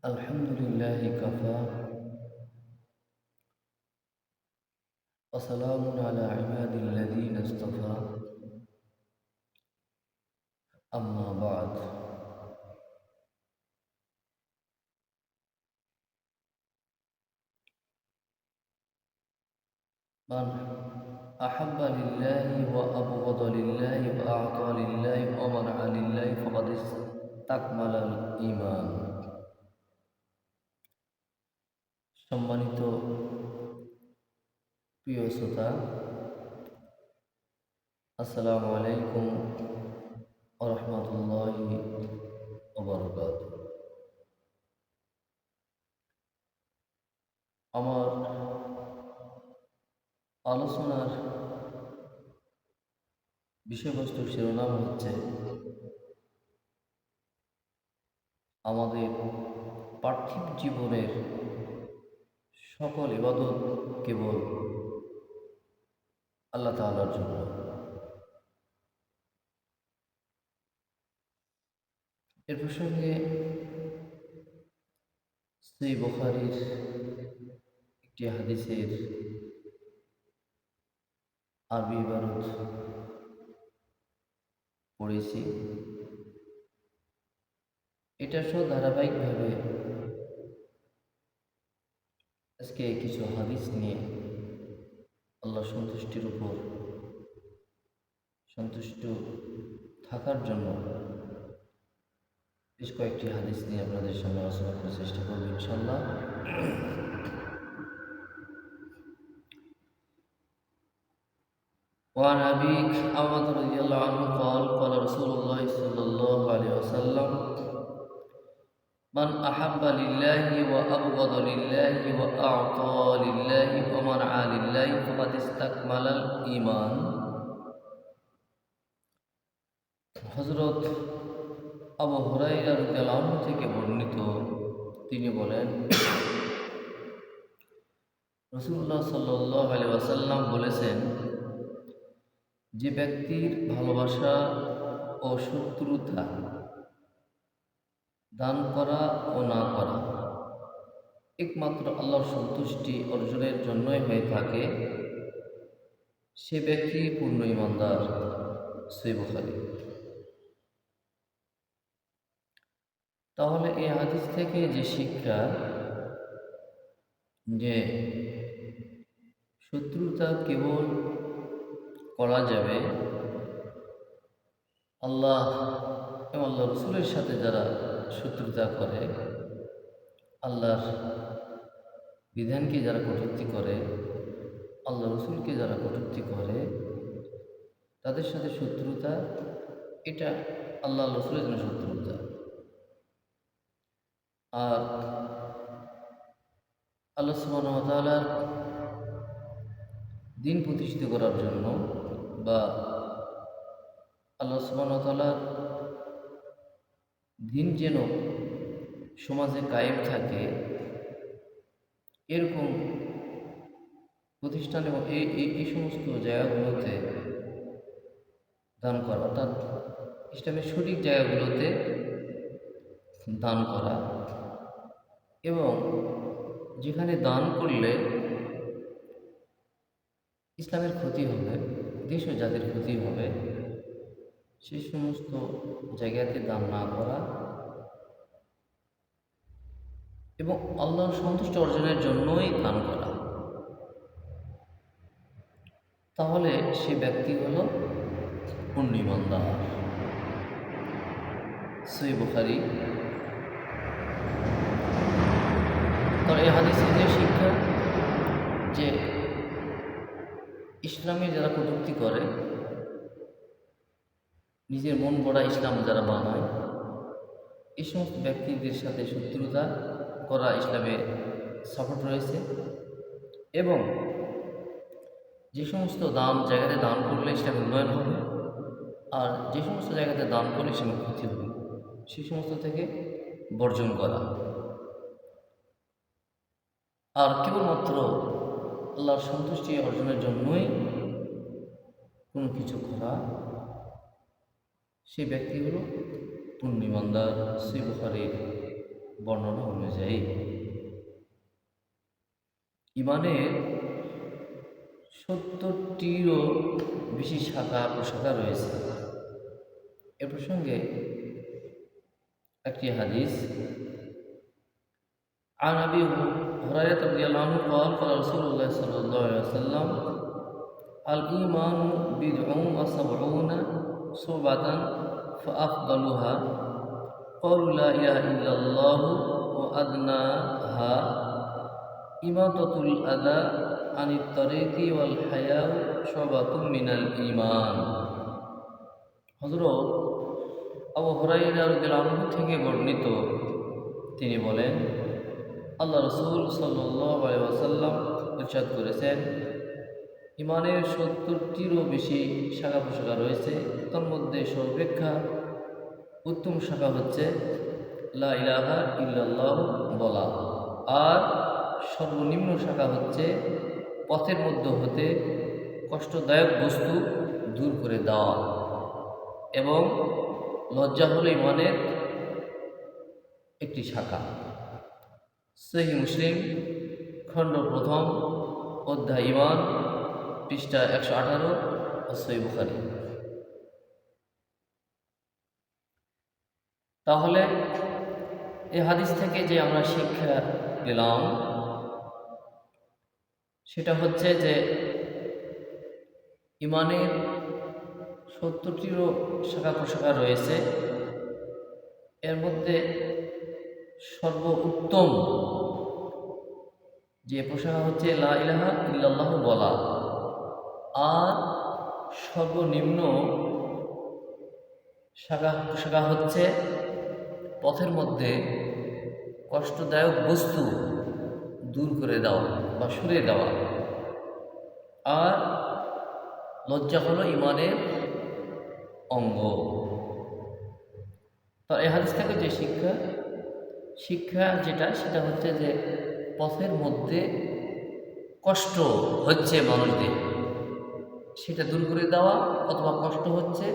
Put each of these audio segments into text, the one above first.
الحمد لله كفى وسلام على عباد الذين اصطفى أما بعد. من أحب لله وأبغض لله وأعطى لله ومنع لله فقد استكمل الإيمان. সম্মানিত প্রিয় শ্রোতা, আসসালামু আলাইকুম ওয়া রাহমাতুল্লাহি ওয়া বারাকাতুহু। আমার আলোচনার বিষয়বস্তুর শিরোনাম হচ্ছে আমাদের পার্থিব জীবনের সকল ইবাদত কেবল আল্লাহ তাআলার জন্য। এর প্রসঙ্গে সহিহ বুখারীর একটি হাদিসের আরবি ইবারত পড়েছি। এটা সহ ধারাবাহিকভাবে আজকে কিছু হাদিস নিয়ে আল্লাহ সন্তুষ্টির উপর সন্তুষ্ট থাকার জন্য বেশ কয়েকটি হাদিস নিয়ে আপনাদের সামনে আলোচনা করার চেষ্টা করব ইনশাআল্লাহ। وعن أبي عمرو رضي الله عنه قال قال رسول الله صلى الله عليه وسلم من أحب لله وأبغض لله وأعطى لله ومنع لله فقد استكمل الإيمان. হযরত আবু হুরায়রা রাদিয়াল্লাহু আনহু থেকে বর্ণিত, তিনি বলেন, রাসূলুল্লাহ সাল্লাল্লাহু আলাইহি ওয়াসাল্লাম বলেছেন, যে ব্যক্তির ভালোবাসা ও শত্রুতা দান করা ও না করা একমাত্র আল্লাহর সন্তুষ্টি অর্জনের জন্যই হয়ে থাকে, সে ব্যক্তি পূর্ণ ঈমানদার। সহিহ বুখারী। তাহলে এই হাদিস থেকে যে শিক্ষা, যে শত্রুতা কেবল করা যাবে আল্লাহ এবং আল্লাহ রসুলের সাথে যারা শত্রুতা করে, আল্লাহর বিধানকে যারা কটূক্তি করে, আল্লাহ রসুলকে যারা কটূক্তি করে, তাদের সাথে শত্রুতা, এটা আল্লাহ রসুলের জন্য শত্রুতা। আর আল্লাহ সুবহানাহু ওয়া তাআলার দিন প্রতিষ্ঠিত করার জন্য বা আল্লাহ সুবহানাহু ওয়া তাআলার দিন যেন সমাজে কায়েম থাকে, এরকম প্রতিষ্ঠান এবং এই সমস্ত জায়গাগুলোতে দান করা, অর্থাৎ ইসলামের সঠিক জায়গাগুলোতে দান করা, এবং যেখানে দান করলে ইসলামের ক্ষতি হবে, দেশ ও জাতির ক্ষতি হবে, সেই সমস্ত জায়গাতে দান না করা এবং আল্লাহর সন্তুষ্টি অর্জনের জন্যই দান করা, তাহলে সে ব্যক্তি হল পূর্ণ ঈমানদার। সহিহ বুখারী। তো এই হাদিসে যে শিক্ষা, যে ইসলামে যারা কটূক্তি করে, নিজের মন গড়া ইসলাম যারা বানায়, এই সমস্ত ব্যক্তিদের সাথে শত্রুতা করা ইসলামে সাপোর্ট রয়েছে, এবং যে সমস্ত জায়গাতে দান করলে ইসলামের উন্নয়ন হবে, আর যে সমস্ত জায়গাতে দান করলে ইসলামের ক্ষতি হবে, সেই সমস্ত থেকে বর্জন করা, আর কেবলমাত্র আল্লাহর সন্তুষ্টি অর্জনের জন্যই কোনো কিছু করা, সেই ব্যক্তি হল পূর্ণ ঈমানদার। সহিহ বুখারীর বর্ণনা অনুযায়ী ইমানের 70টিরও বেশি শাখা প্রশাখা রয়েছে। এ প্রসঙ্গে একটি হাদিস, عن أبي هريرة رضي الله عنه قال قال رسول الله صلى الله عليه وسلم الإيمان بضع وسبعون شعبة فأفضلها قول لا إله إلا الله وأدناها إماطة الأذى عن الطريق والحياء شعبة من الإيمان। হযরত আবু হুরায়রা রাদিয়াল্লাহু আনহু থেকে বর্ণিত, তিনি বলেন, আল্লাহ রাসূল সাল্লাল্লাহু আলাইহি ওয়াসাল্লাম ইরশাদ করেছেন, ইমানের 70টিরও বেশি শাখা প্রশাখা রয়েছে। তার মধ্যে সর্বাপেক্ষা উত্তম শাখা হচ্ছে লা ইলাহা ইল্লাল্লাহ বলা, আর সর্বনিম্ন শাখা হচ্ছে পথের মধ্য হতে কষ্টদায়ক বস্তু দূর করে দেওয়া। এবং লজ্জা হলো ইমানের একটি শাখা। সহিহ মুসলিম খণ্ড 1 অধ্যায় ইমান, পৃষ্ঠা 118 ও সহিহ বুখারী। তাহলে এই হাদিস থেকে যে আমরা শিক্ষা পেলাম সেটা হচ্ছে যে ইমানের 70টিরও শাখা প্রশাখা রয়েছে। এর মধ্যে সর্বোত্তম যে প্রশাখা হচ্ছে লা ইলাহা ইল্লাল্লাহ বলা, আর সর্বনিম্ন শাখা প্রশাখা হচ্ছে পথের মধ্যে কষ্টদায়ক বস্তু দূর করে দেওয়া বা সরিয়ে দেওয়া। আর লজ্জা হলো ইমানের অঙ্গ। তো এই হাদিস থেকে যে শিক্ষা সেটা হচ্ছে যে পথের মধ্যে কষ্ট হচ্ছে মানুষদের, সেটা দূর করে দেওয়া, অথবা কষ্ট হচ্ছে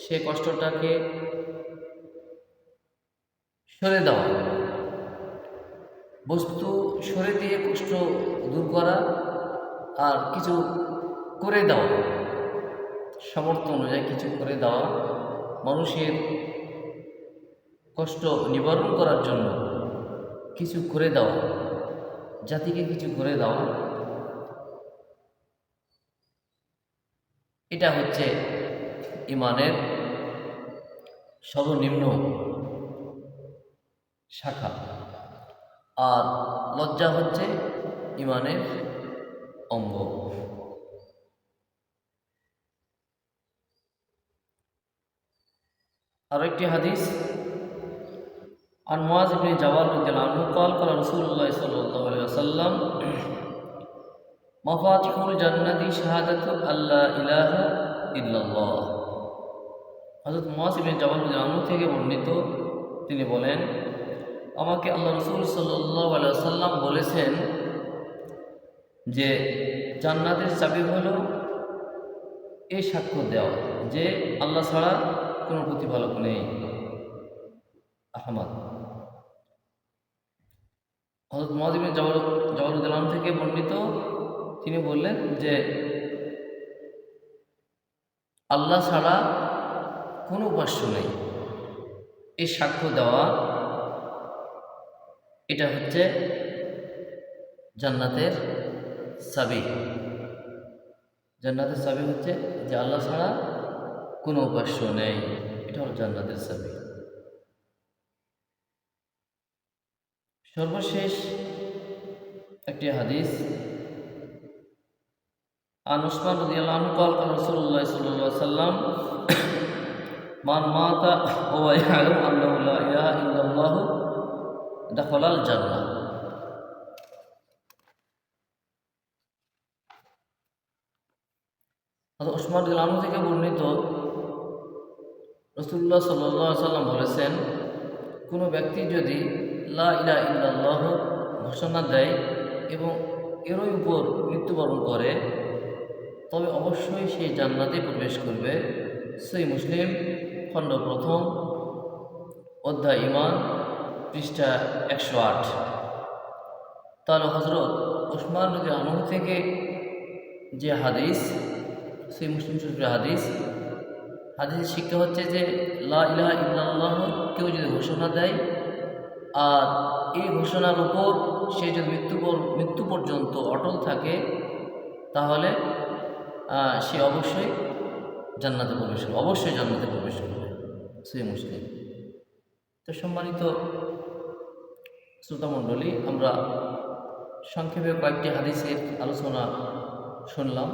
সে কষ্টটাকে সরে দেওয়া, বস্তু সরে দিয়ে কষ্ট দূর করা, আর কিছু করে দেওয়া, সামর্থ্য অনুযায়ী কিছু করে দেওয়া, মানুষের কষ্ট নিবারণ করার জন্য কিছু করে দেওয়া, জাতিকে কিছু করে দেওয়া, এটা হচ্ছে ইমানের সর্বনিম্ন শাখা। আর লজ্জা হচ্ছে ইমানের অঙ্গ। আর একটি হাদিস, عن معاذ بن جبل رضي الله عنه قال قال رسول الله صلى الله عليه وسلم مفاتيح الجنة شهادة أن لا إله إلا الله। হযরত মুআয ইবনে জাবাল রাদিয়াল্লাহু আনহু থেকে বর্ণিত, তিনি বলেন, আমাকে আল্লাহ রাসূল সাল্লাল্লাহু আলাইহি ওয়াসাল্লাম বলেছেন যে জান্নাতের চাবি হলো এই সাক্ষ্য দেওয়া যে আল্লাহ ছাড়া কোনো প্রতিপালক নেই। আহমদ। হযরত মুআয ইবনে জাবাল রাদিয়াল্লাহু আনহু থেকে বর্ণিত, তিনি বললেন যে আল্লাহ ছাড়া কোনো উপাস্য নেই, এই সাক্ষ্য দেওয়া, এটা হচ্ছে জান্নাতের চাবি। জান্নাতের চাবি হচ্ছে যে আল্লাহ ছাড়া কোনো উপাস্য নেই, এটা হলো জান্নাতের চাবি। সর্বশেষ একটি হাদিস, عن عثمان رضي الله عنه قال قال رسول الله صلى الله عليه وسلم من مات وهو يعلم أنه لا إله إلا الله دخل الجنة। হযরত উসমান রাদিয়াল্লাহু আনহু থেকে বর্ণিত, রাসূলুল্লাহ সাল্লাল্লাহু আলাইহি ওয়াসাল্লাম বলেছেন, কোনো ব্যক্তি যদি লা ইলাহা ইল্লাল্লাহ ঘোষণা দেয় এবং এরই উপর মৃত্যুবরণ করে, তবে অবশ্যই সে জান্নাতে প্রবেশ করবে। সহিহ মুসলিম খণ্ড 1 অধ্যায় ইমান, পৃষ্ঠা 108। তাহলে হযরত উসমান রাদিয়াল্লাহু আনহু থেকে যে হাদিস, সেই মুসলিম শরীফের হাদিসের শিক্ষা হচ্ছে যে লা ইলাহা ইল্লাল্লাহ কেউ যদি ঘোষণা দেয় আর এই ঘোষণার উপর সে যদি মৃত্যু পর্যন্ত অটল থাকে, তাহলে সে অবশ্যই জান্নাতে প্রবেশ করবে। সহিহ মুসলিম। তো সম্মানিত শ্রোতামণ্ডলী, আমরা সংক্ষেপে কয়েকটি হাদিসের আলোচনা শুনলাম।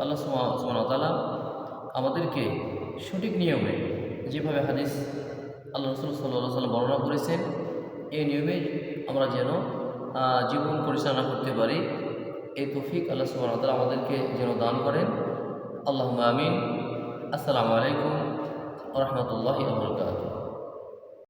আল্লাহ সুবহানাহু ওয়া তাআলা আমাদেরকে সঠিক নিয়মে, যেভাবে হাদিস আল্লাহ রাসূল সাল্লাল্লাহু আলাইহি ওয়াসাল্লাম বর্ণনা করেছেন, এই নিয়মে আমরা যেন জীবন পরিচালনা করতে পারি, এই তৌফিক আল্লাহ সুবহানাহু ওয়া তাআলা আমাদেরকে যেন দান করেন। আল্লাহুম্মা আমিন। আসসালামু আলাইকুম ওয়া রাহমাতুল্লাহি ওয়া বারাকাতুহু।